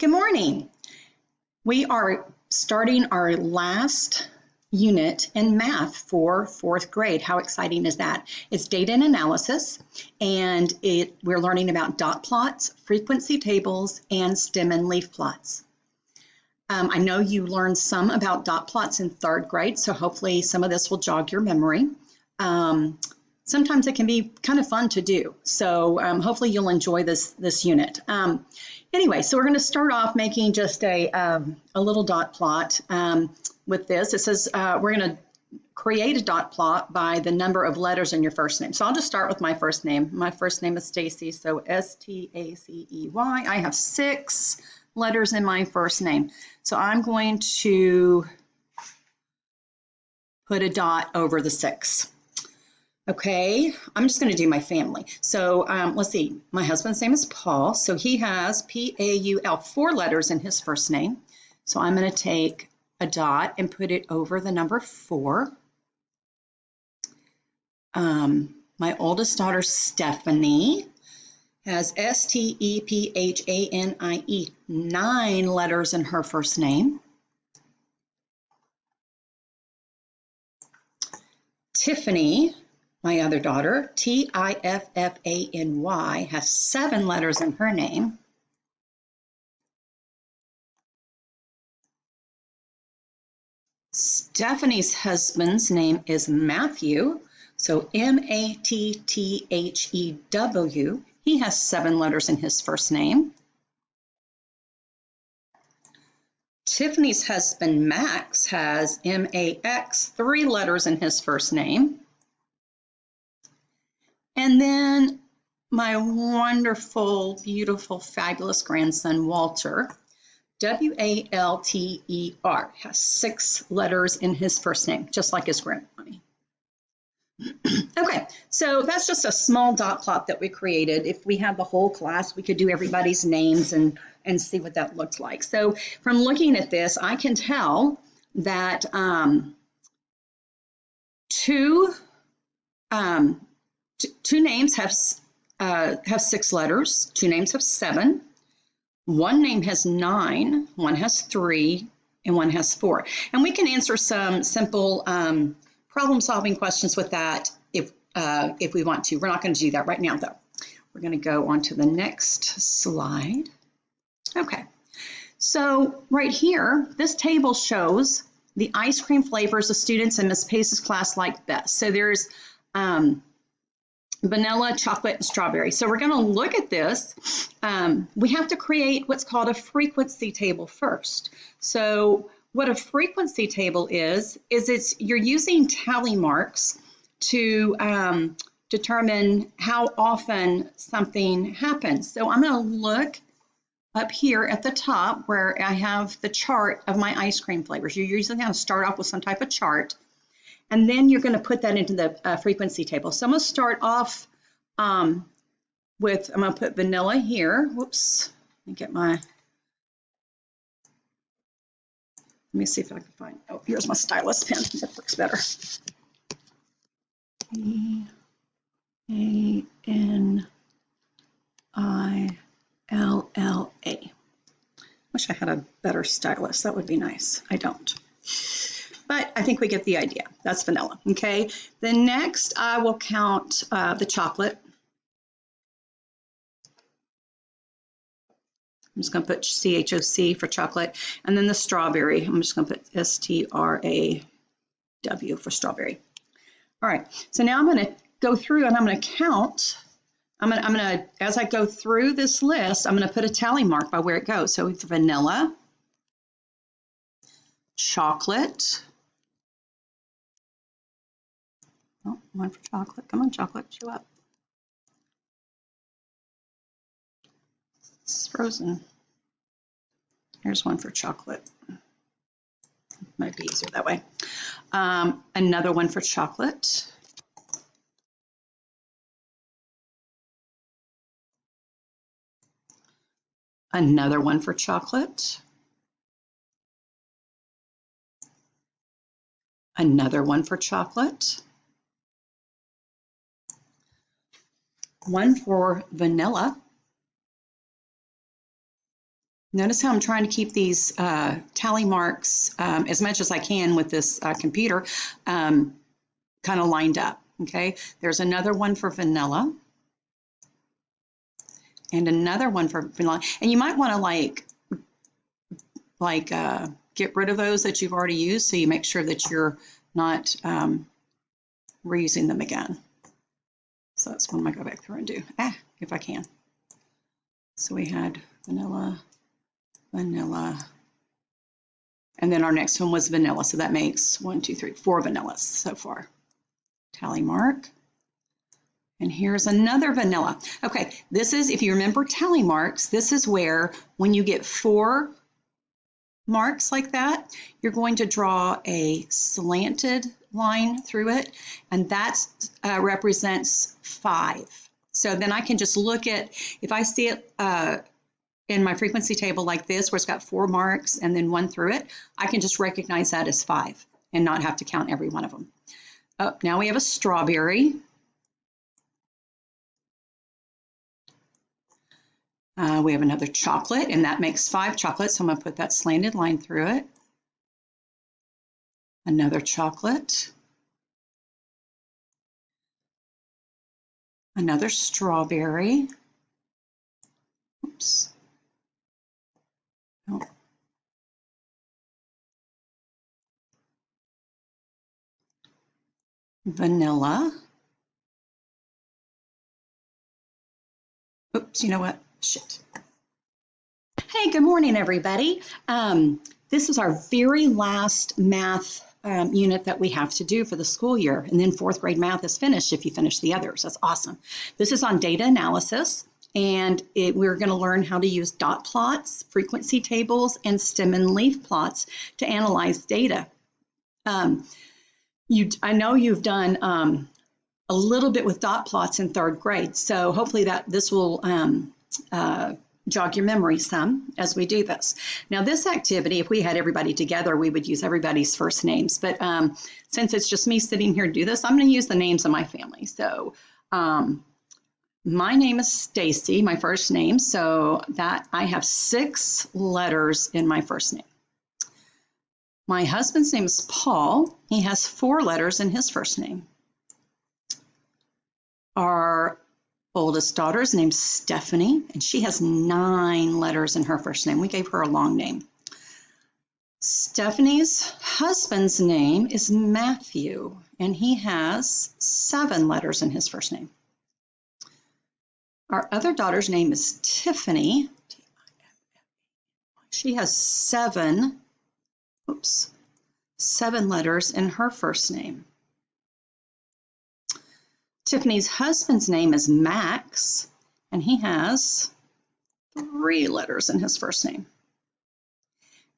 Good morning. We are starting our last unit in math for fourth grade. How exciting is that? It's data and analysis, and we're learning about dot plots, frequency tables, and stem and leaf plots. I know you learned some about dot plots in third grade, so hopefully some of this will jog your memory. Sometimes it can be kind of fun to do, so hopefully you'll enjoy this unit. Anyway, so we're going to start off making just a little dot plot with this. It says we're going to create a dot plot by the number of letters in your first name. So I'll just start with my first name. My first name is Stacy, so Stacey. I have 6 letters in my first name. So I'm going to put a dot over the 6. Okay, I'm just going to do my family. So let's see, my husband's name is Paul, so he has P-A-U-L, 4 letters in his first name. So I'm going to take a dot and put it over the number 4. My oldest daughter, Stephanie, has S-T-E-P-H-A-N-I-E, 9 letters in her first name. Tiffany, my other daughter, T-I-F-F-A-N-Y, has 7 letters in her name. Stephanie's husband's name is Matthew, so M-A-T-T-H-E-W. He has 7 letters in his first name. Tiffany's husband, Max, has M-A-X, 3 letters in his first name. And then my wonderful, beautiful, fabulous grandson, Walter, W-A-L-T-E-R, has 6 letters in his first name, just like his grandmommy. Okay, so that's just a small dot plot that we created. If we had the whole class, we could do everybody's names and see what that looked like. So from looking at this, I can tell that 2 names have 6 letters, 2 names have 7, 1 name has 9, 1 has 3, and 1 has 4. And we can answer some simple problem-solving questions with that if we want to. We're not going to do that right now, though. We're going to go on to the next slide. Okay, so right here, this table shows the ice cream flavors the students in Ms. Pace's class like best. So there's vanilla, chocolate, and strawberry. So we're going to look at this. We have to create what's called a frequency table first. So what a frequency table is you're using tally marks to determine how often something happens. So I'm going to look up here at the top where I have the chart of my ice cream flavors. You're usually going to start off with some type of chart, and then you're going to put that into the frequency table. So I'm going to start off with, I'm going to put vanilla here. Whoops, let me get my, let me see if I can find, oh, here's my stylus pen. That works better. V-A-N-I-L-L-A. Wish I had a better stylus. That would be nice. I don't. But I think we get the idea. That's vanilla, okay? Then next, I will count the chocolate. I'm just going to put C-H-O-C for chocolate. And then the strawberry, I'm just going to put S-T-R-A-W for strawberry. All right, so now I'm going to go through and I'm going to count. I'm going to, as I go through this list, I'm going to put a tally mark by where it goes. So it's vanilla, chocolate. Oh, 1 for chocolate. Come on, chocolate, show up. It's frozen. Here's 1 for chocolate. Might be easier that way. Another 1 for chocolate. Another 1 for chocolate. Another 1 for chocolate. 1 for vanilla. Notice how I'm trying to keep these tally marks as much as I can with this computer kind of lined up, okay? There's another one for vanilla and another one for vanilla. And you might want to get rid of those that you've already used so you make sure that you're not reusing them again. So that's what I'm going to go back through and do, if I can. So we had vanilla, vanilla, and then our next one was vanilla. So that makes 4 vanillas so far. Tally mark. And here's another vanilla. Okay, this is, if you remember tally marks, this is where when you get 4 marks like that, you're going to draw a slanted line through it, and that represents 5. So then I can just look at, if I see it in my frequency table like this, where it's got 4 marks and then 1 through it, I can just recognize that as 5 and not have to count every one of them. Oh, now we have a strawberry. We have another chocolate, and that makes 5 chocolates. So I'm going to put that slanted line through it. Another chocolate. Another strawberry. Oops. Oh. Vanilla. Oops, you know what? Shit. Hey, good morning, everybody. This is our very last math unit that we have to do for the school year. And then 4th grade math is finished if you finish the others. That's awesome. This is on data analysis. And we're going to learn how to use dot plots, frequency tables, and stem and leaf plots to analyze data. I know you've done a little bit with dot plots in 3rd grade, so hopefully this will jog your memory some as we do this. Now this activity, if we had everybody together, we would use everybody's first names, but since it's just me sitting here to do this, I'm going to use the names of my family. So my name is Stacy, my first name, so that I have 6 letters in my first name. My husband's name is Paul. He has 4 letters in his first name. Our oldest daughter is named Stephanie, and she has 9 letters in her first name. We gave her a long name. Stephanie's husband's name is Matthew, and he has 7 letters in his first name. Our other daughter's name is Tiffany. She has 7 letters in her first name. Tiffany's husband's name is Max, and he has 3 letters in his first name.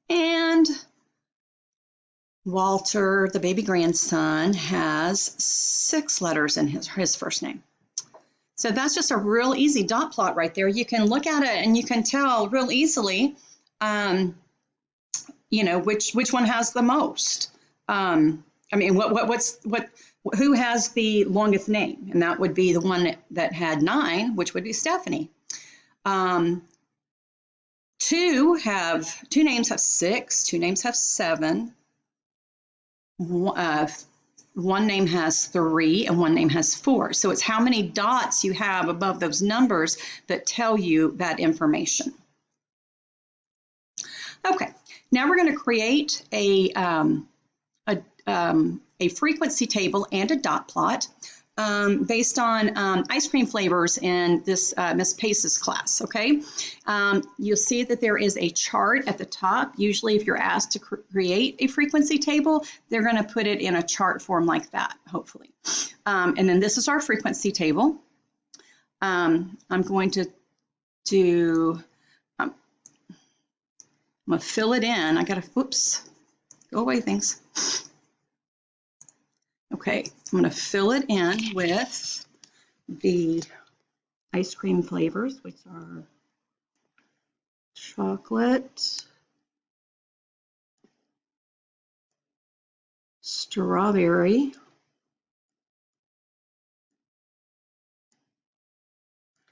And Walter, the baby grandson, has 6 letters in his first name. So that's just a real easy dot plot right there. You can look at it and you can tell real easily, you know, which one has the most. I mean, who has the longest name? And that would be the one that had 9, which would be Stephanie. 2 names have 6, 2 names have 7. One name has 3 and one name has 4. So it's how many dots you have above those numbers that tell you that information. Okay, now we're going to create a frequency table and a dot plot based on ice cream flavors in this Miss Pace's class, okay? You'll see that there is a chart at the top. Usually if you're asked to create a frequency table, they're going to put it in a chart form like that, hopefully. And then this is our frequency table. I'm going to do, I'm going to fill it in. I got to, whoops, go away things. Okay, I'm going to fill it in with the ice cream flavors, which are chocolate, strawberry,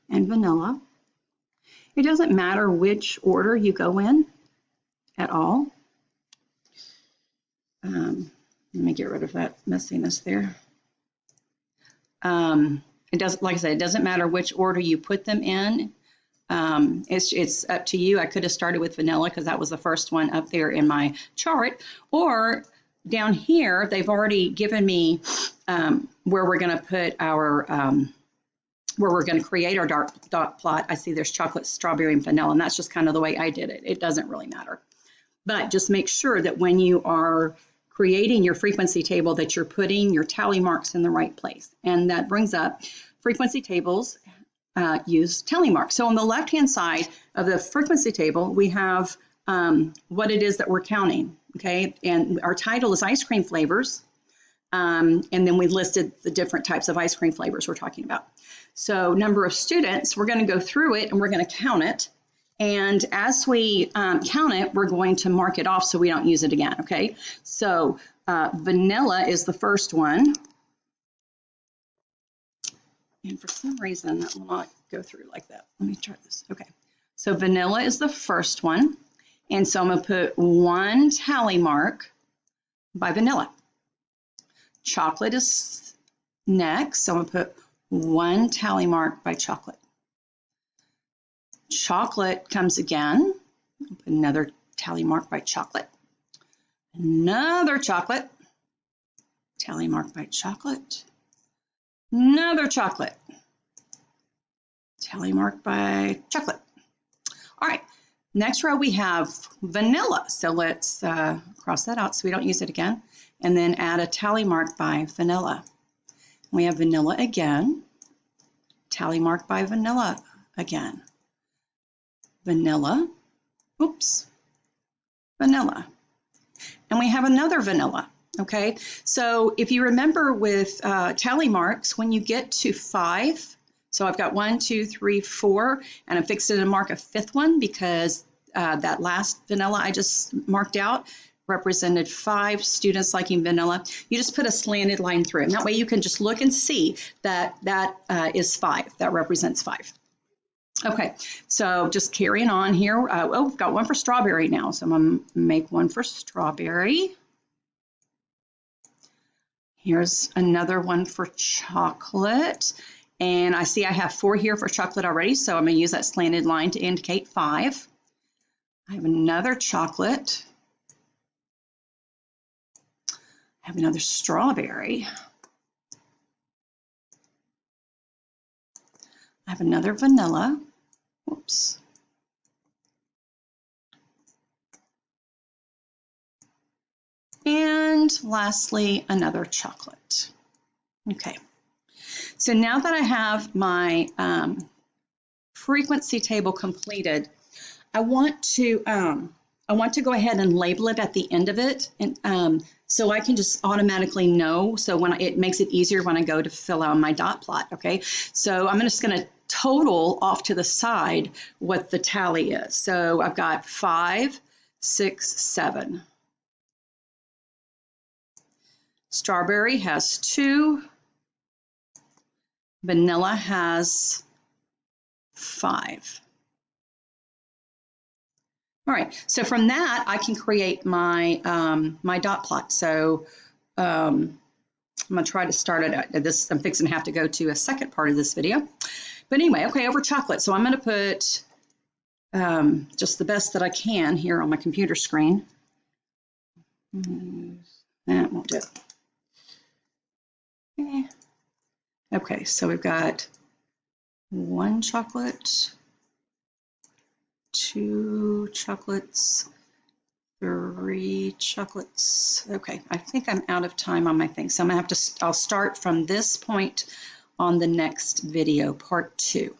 and vanilla. It doesn't matter which order you go in at all. Let me get rid of that messiness there. It doesn't, like I said, it doesn't matter which order you put them in. It's up to you. I could have started with vanilla because that was the first one up there in my chart, or down here, they've already given me where we're going to put our, where we're going to create our dot plot. I see there's chocolate, strawberry, and vanilla, and that's just kind of the way I did it. It doesn't really matter. But just make sure that when you are creating your frequency table that you're putting your tally marks in the right place. And that brings up frequency tables use tally marks. So on the left-hand side of the frequency table, we have what it is that we're counting, okay? And our title is ice cream flavors. And then we listed the different types of ice cream flavors we're talking about. So number of students, we're going to go through it and we're going to count it. And as we count it, we're going to mark it off so we don't use it again, okay? So vanilla is the first one. And for some reason, that will not go through like that. Let me try this. Okay. So vanilla is the first one. And so I'm going to put 1 tally mark by vanilla. Chocolate is next. So I'm going to put 1 tally mark by chocolate. Chocolate comes again. I'll put another tally mark by chocolate. Another chocolate. Tally mark by chocolate. Another chocolate. Tally mark by chocolate. All right, next row we have vanilla. So let's cross that out so we don't use it again. And then add a tally mark by vanilla. We have vanilla again. Tally mark by vanilla again. Vanilla. Oops. Vanilla. And we have another vanilla. Okay, so if you remember with tally marks, when you get to 5, so I've got 1, 2, 3, 4, and I'm fixing to mark a 5th one because that last vanilla I just marked out represented 5 students liking vanilla. You just put a slanted line through it. And that way you can just look and see that that is 5. That represents 5. Okay, so just carrying on here. Oh, we've got one for strawberry now. So I'm going to make one for strawberry. Here's another one for chocolate. And I see I have 4 here for chocolate already, so I'm going to use that slanted line to indicate 5. I have another chocolate. I have another strawberry. I have another vanilla. Whoops. And lastly, another chocolate. Okay, so now that I have my frequency table completed, I want to go ahead and label it at the end of it, and so I can just automatically know. So when it makes it easier when I go to fill out my dot plot. Okay, so I'm just going to total off to the side what the tally is. So I've got 5, 6, 7. Strawberry has 2. Vanilla has 5. All right, so from that, I can create my my dot plot. So I'm going to try to start it at this. I'm fixing to have to go to a second part of this video. But anyway, okay, over chocolate. So I'm going to put just the best that I can here on my computer screen. That won't do it. Okay, so we've got 1 chocolate, 2 chocolates, 3 chocolates. Okay, I think I'm out of time on my thing, so I'm gonna have to, I'll start from this point on the next video, part 2.